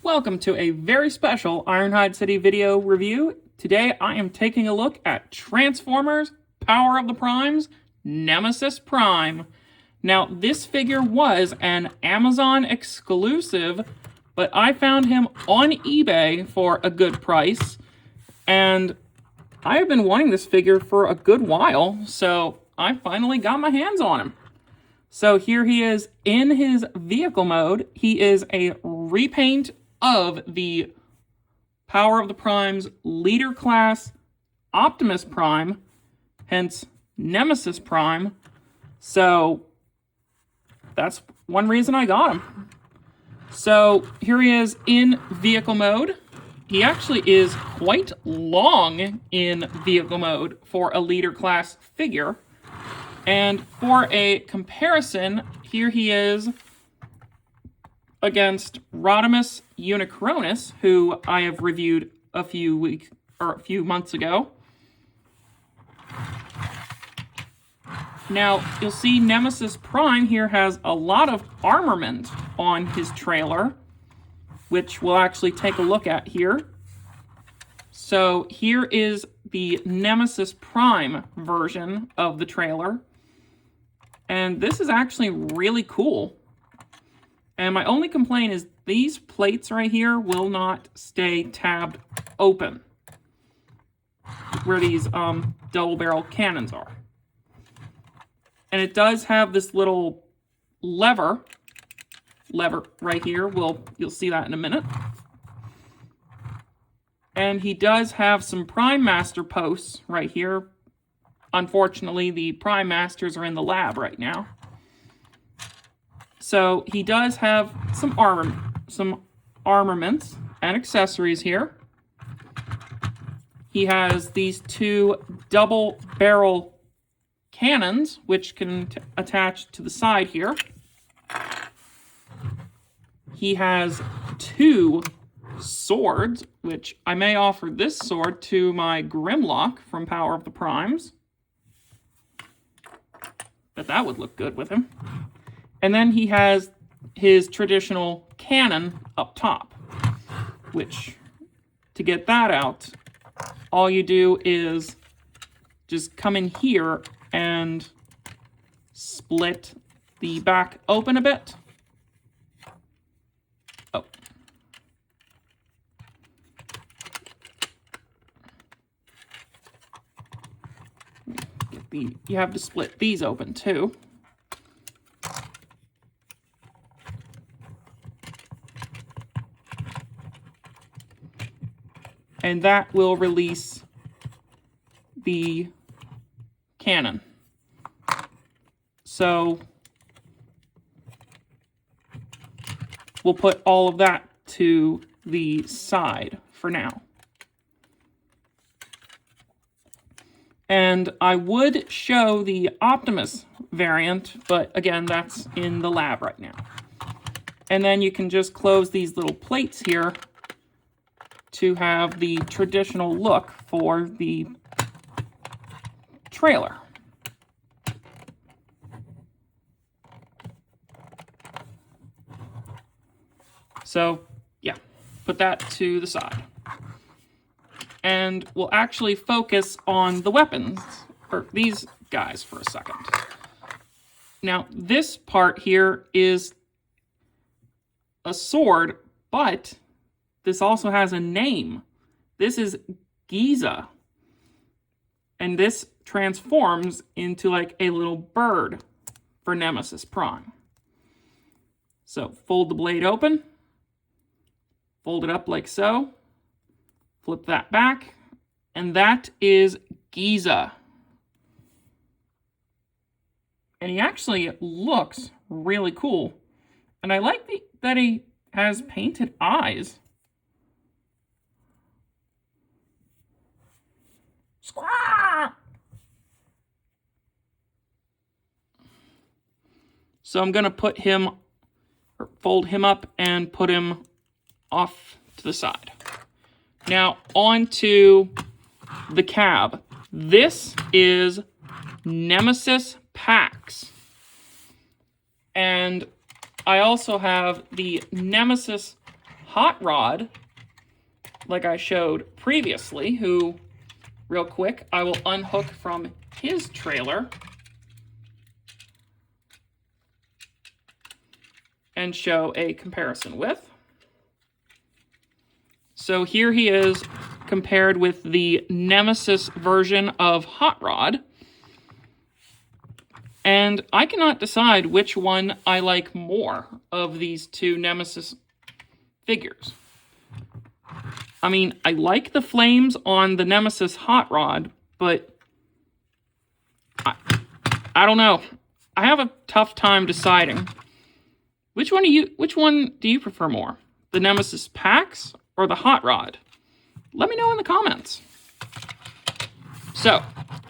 Welcome to a very special Ironhide City video review. Today I am taking a look at Transformers Power of the Primes Nemesis Prime. Now this figure was an Amazon exclusive, but I found him on eBay for a good price, and I have been wanting this figure for a good while, so I finally got my hands on him. So here he is in his vehicle mode. He is a repaint of the Power of the Prime's leader class Optimus Prime, hence Nemesis Prime. So that's one reason I got him. So here he is in vehicle mode. He actually is quite long in vehicle mode for a leader class figure. And for a comparison, here he is against Rodimus Unicronus, who I have reviewed a few months ago. Now, you'll see Nemesis Prime here has a lot of armament on his trailer, which we'll actually take a look at here. So here is the Nemesis Prime version of the trailer. And this is actually really cool. And my only complaint is these plates right here will not stay tabbed open, where these double barrel cannons are. And it does have this little lever right here. You'll see that in a minute. And he does have some Prime Master posts right here. Unfortunately, the Prime Masters are in the lab right now. So he does have some armaments and accessories here. He has these two double barrel cannons, which can attach to the side here. He has two swords, which I may offer this sword to my Grimlock from Power of the Primes. Bet that would look good with him. And then he has his traditional cannon up top, which, to get that out, all you do is just come in here and split the back open a bit. Oh. You have to split these open too. And that will release the cannon. So we'll put all of that to the side for now. And I would show the Optimus variant, but again, that's in the lab right now. And then you can just close these little plates here to have the traditional look for the trailer. So, yeah, put that to the side. And we'll actually focus on the weapons, or these guys, for a second. Now, this part here is a sword, but this also has a name. This is Giza. And this transforms into like a little bird for Nemesis Prime. So fold the blade open, fold it up like so, flip that back, and that is Giza. And he actually looks really cool. And I like that he has painted eyes. Squawk! So I'm going to put him, or fold him up and put him off to the side. Now onto the cab. This is Nemesis Pax. And I also have the Nemesis Hot Rod, like I showed previously, who, real quick, I will unhook from his trailer and show a comparison with. So here he is compared with the Nemesis version of Hot Rod. And I cannot decide which one I like more of these two Nemesis figures. I mean, I like the flames on the Nemesis Hot Rod, but I don't know. I have a tough time deciding. Which one do you prefer more? The Nemesis Pax or the Hot Rod? Let me know in the comments. So,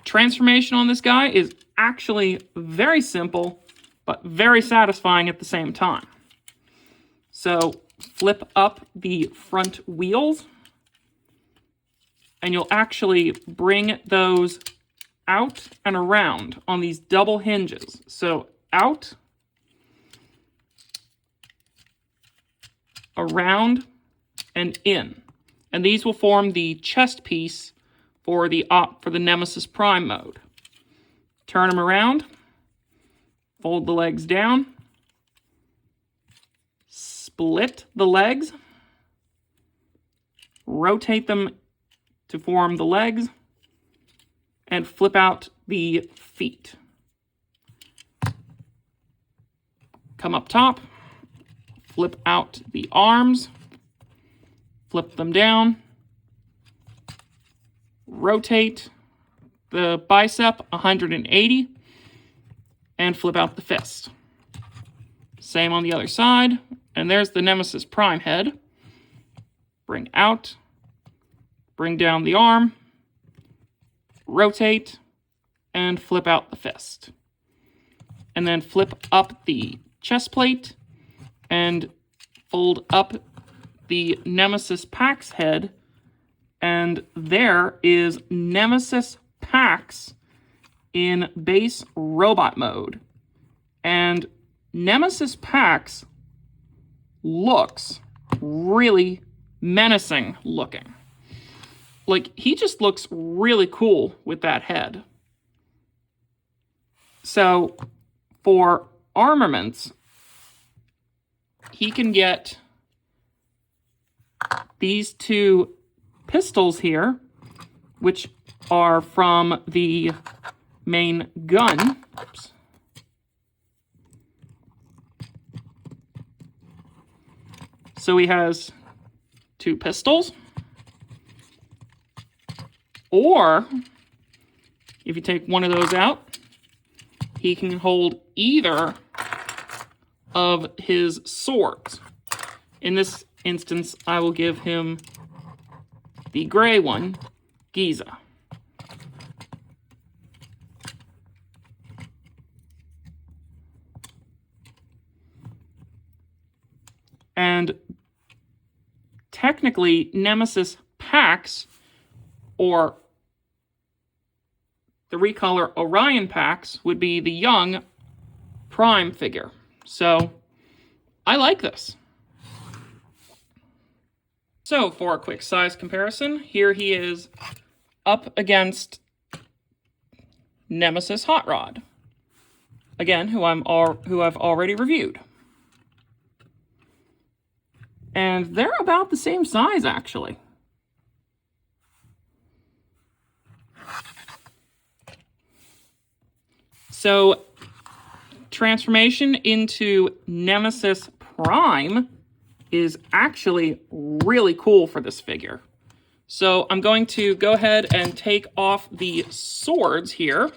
transformation on this guy is actually very simple, but very satisfying at the same time. So, flip up the front wheels, and you'll actually bring those out and around on these double hinges. So, out, around, and in. And these will form the chest piece for the Nemesis Prime mode. Turn them around, fold the legs down, split the legs, rotate them to form the legs, and flip out the feet. Come up top, flip out the arms, flip them down, rotate the bicep 180, and flip out the fist. Same on the other side, and there's the Nemesis Prime head. Bring out, bring down the arm, rotate, and flip out the fist. And then flip up the chest plate and fold up the Nemesis Pax head, and there is Nemesis Pax in base robot mode. And Nemesis Pax looks really menacing looking. Like, he just looks really cool with that head. So, for armaments, he can get these two pistols here, which are from the main gun. Oops. So he has two pistols. Or, if you take one of those out, he can hold either of his swords. In this instance, I will give him the gray one, Giza. And technically, Nemesis Pax, or the recolor Orion Pax, would be the young Prime figure. So, I like this. So, for a quick size comparison, here he is up against Nemesis Hot Rod. Again, who I've already reviewed. And they're about the same size, actually. So, transformation into Nemesis Prime is actually really cool for this figure. So I'm going to go ahead and take off the swords here.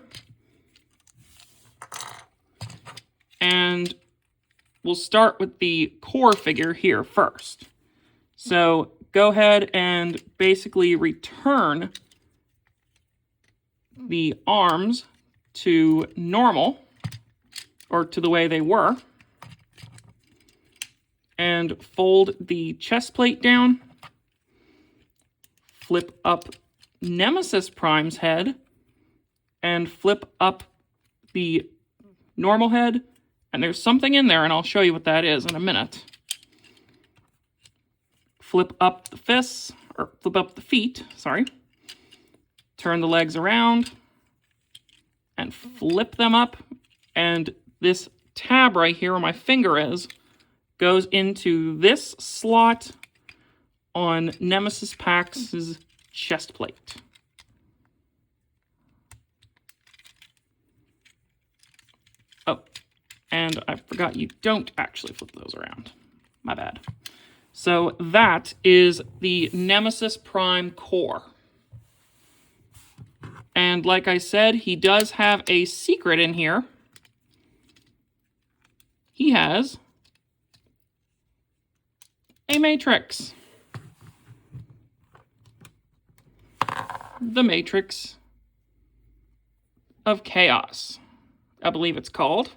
And we'll start with the core figure here first. So go ahead and basically return the arms to normal, or to the way they were. And fold the chest plate down, flip up Nemesis Prime's head, and flip up the normal head. And there's something in there, and I'll show you what that is in a minute. flip up the fists, or flip up the feet, sorry. Turn the legs around and flip them up. And this tab right here where my finger is goes into this slot on Nemesis Pax's chest plate. Oh, and I forgot you don't actually flip those around. My bad. So that is the Nemesis Prime core. And like I said, he does have a secret in here. He has a matrix. The Matrix of Chaos, I believe it's called.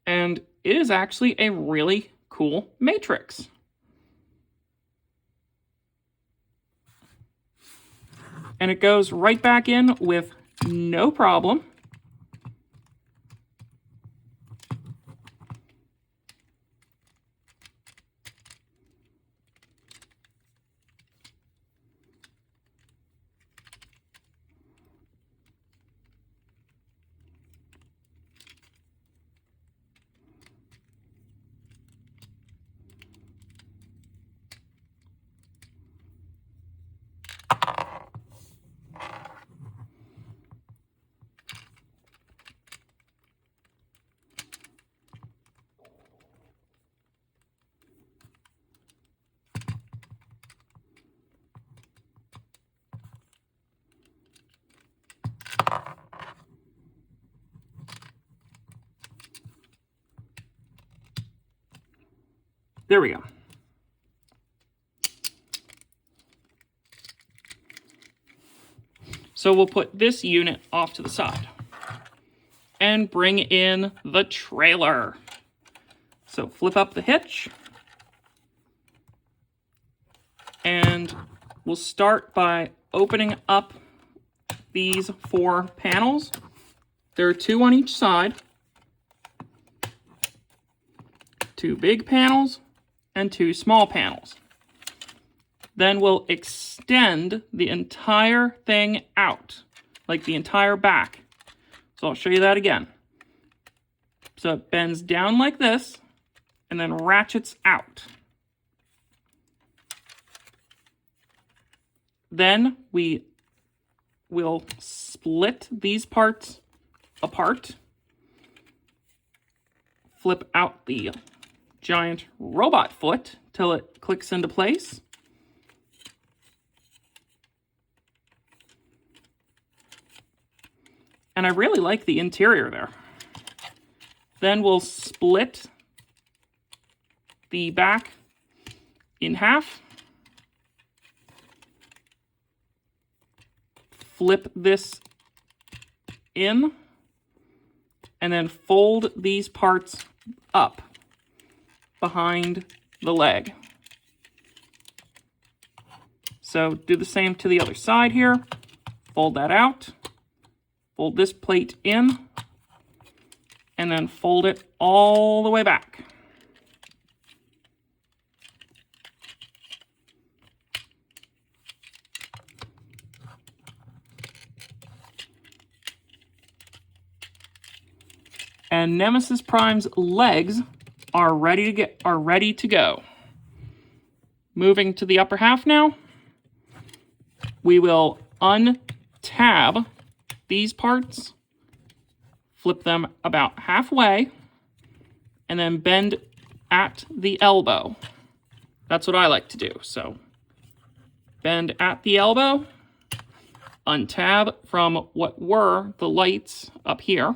And it is actually a really cool matrix. And it goes right back in with no problem. There we go. So we'll put this unit off to the side and bring in the trailer. So flip up the hitch. And we'll start by opening up these 4 panels. There are 2 on each side. 2 big panels and 2 small panels. Then we'll extend the entire thing out, like the entire back. So I'll show you that again. So it bends down like this and then ratchets out. Then we will split these parts apart, flip out the giant robot foot till it clicks into place. And I really like the interior there. Then we'll split the back in half. Flip this in. And then fold these parts up behind the leg. So do the same to the other side here. Fold that out. Fold this plate in. And then fold it all the way back. And Nemesis Prime's legs are ready to go. Moving to the upper half now, we will untab these parts, flip them about halfway, and then bend at the elbow. That's what I like to do. So bend at the elbow, untab from what were the lights up here,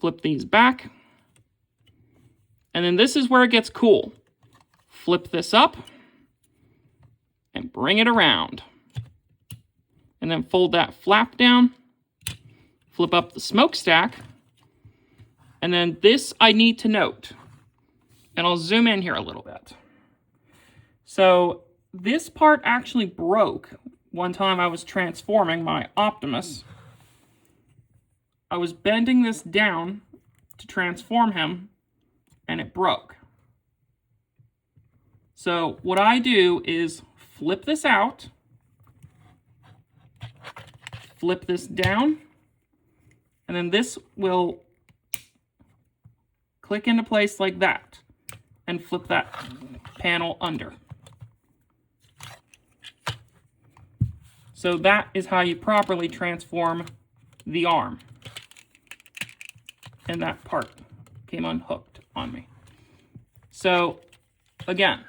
flip these back, and then this is where it gets cool. Flip this up and bring it around. And then fold that flap down, flip up the smokestack, and then this I need to note, and I'll zoom in here a little bit. So this part actually broke one time I was transforming my Optimus. I was bending this down to transform him, and it broke. So what I do is flip this out, flip this down, and then this will click into place like that, and flip that panel under. So that is how you properly transform the arm. And that part came unhooked on me. So again,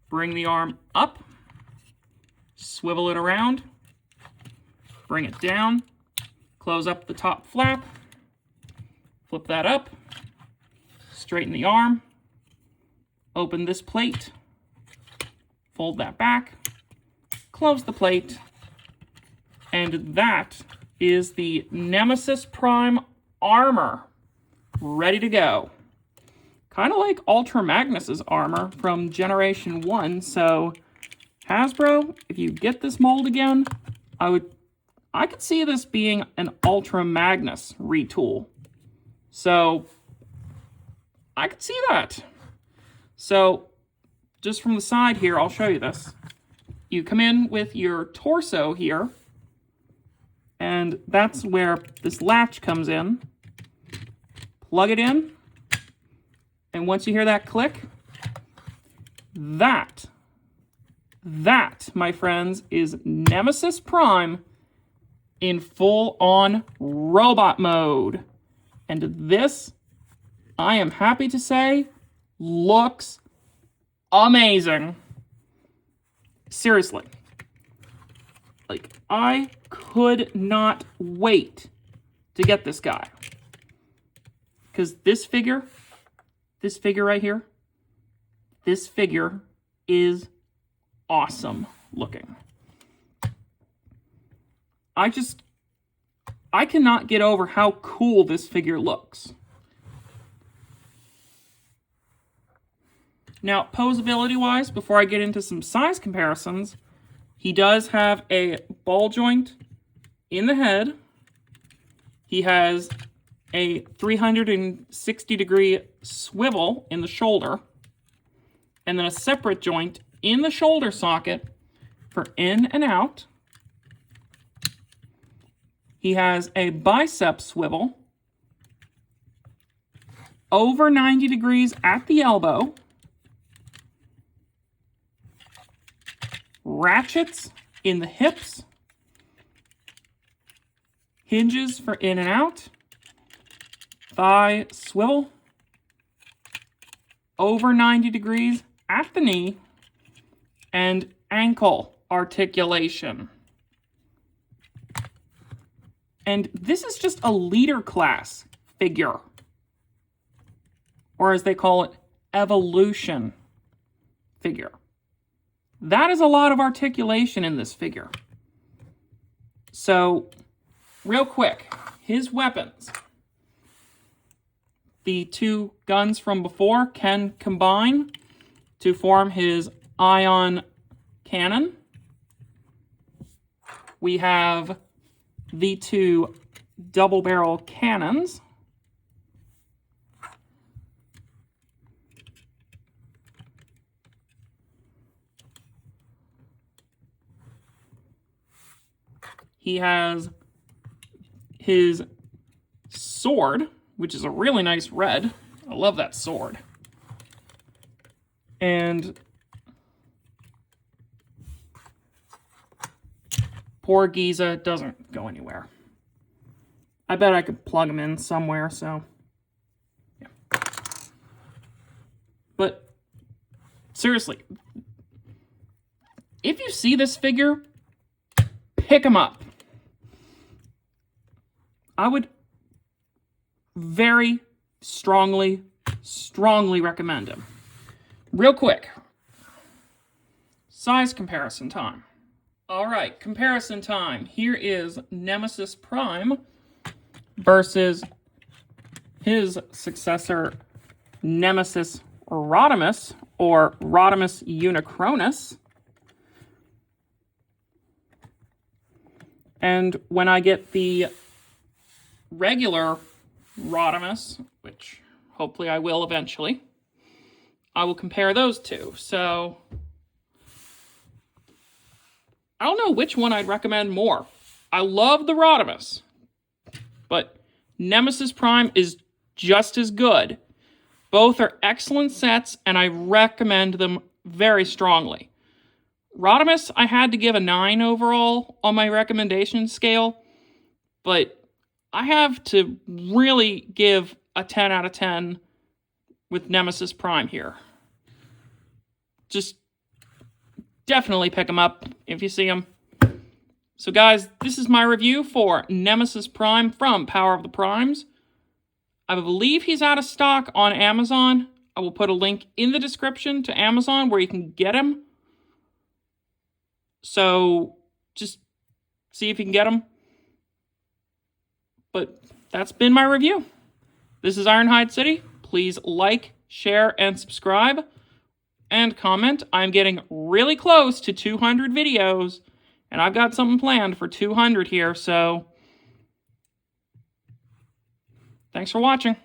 bring the arm up, swivel it around, bring it down, close up the top flap, flip that up, straighten the arm, open this plate, fold that back, close the plate, and that is the Nemesis Prime armor, ready to go. Kind of like Ultra Magnus's armor from Generation 1, so Hasbro, if you get this mold again, I could see this being an Ultra Magnus retool. So I could see that. So just from the side here, I'll show you this. You come in with your torso here, and that's where this latch comes in. Plug it in, and once you hear that click, that, my friends, is Nemesis Prime in full-on robot mode. And this, I am happy to say, looks amazing. Seriously. Like, I could not wait to get this guy. Because this figure right here, this figure is awesome looking. I cannot get over how cool this figure looks. Now, posability-wise, before I get into some size comparisons, he does have a ball joint in the head. He has a 360-degree swivel in the shoulder, and then a separate joint in the shoulder socket for in and out. He has a bicep swivel over 90 degrees at the elbow, ratchets in the hips, hinges for in and out, thigh swivel, over 90 degrees at the knee, and ankle articulation. And this is just a leader class figure, or as they call it, evolution figure. That is a lot of articulation in this figure. So, real quick, his weapons. The two guns from before can combine to form his ion cannon. We have the two double-barrel cannons. He has his sword, which is a really nice red. I love that sword. And poor Giza doesn't go anywhere. I bet I could plug him in somewhere, so yeah. But seriously, if you see this figure, pick him up. I would very strongly recommend him. Real quick, size comparison time. All right, comparison time. Here is Nemesis Prime versus his successor, Nemesis Rodimus, or Rodimus Unicronus. And when I get the regular Rodimus, which hopefully I will eventually, I will compare those two. So I don't know which one I'd recommend more. I love the Rodimus, but Nemesis Prime is just as good. Both are excellent sets, and I recommend them very strongly. Rodimus, I had to give a 9 overall on my recommendation scale, but I have to really give a 10 out of 10 with Nemesis Prime here. Just definitely pick them up if you see them. So guys, this is my review for Nemesis Prime from Power of the Primes. I believe he's out of stock on Amazon. I will put a link in the description to Amazon where you can get him. So just see if you can get him. But that's been my review. This is Ironhide City. Please like, share, and subscribe. And comment. I'm getting really close to 200 videos. And I've got something planned for 200 here, so thanks for watching.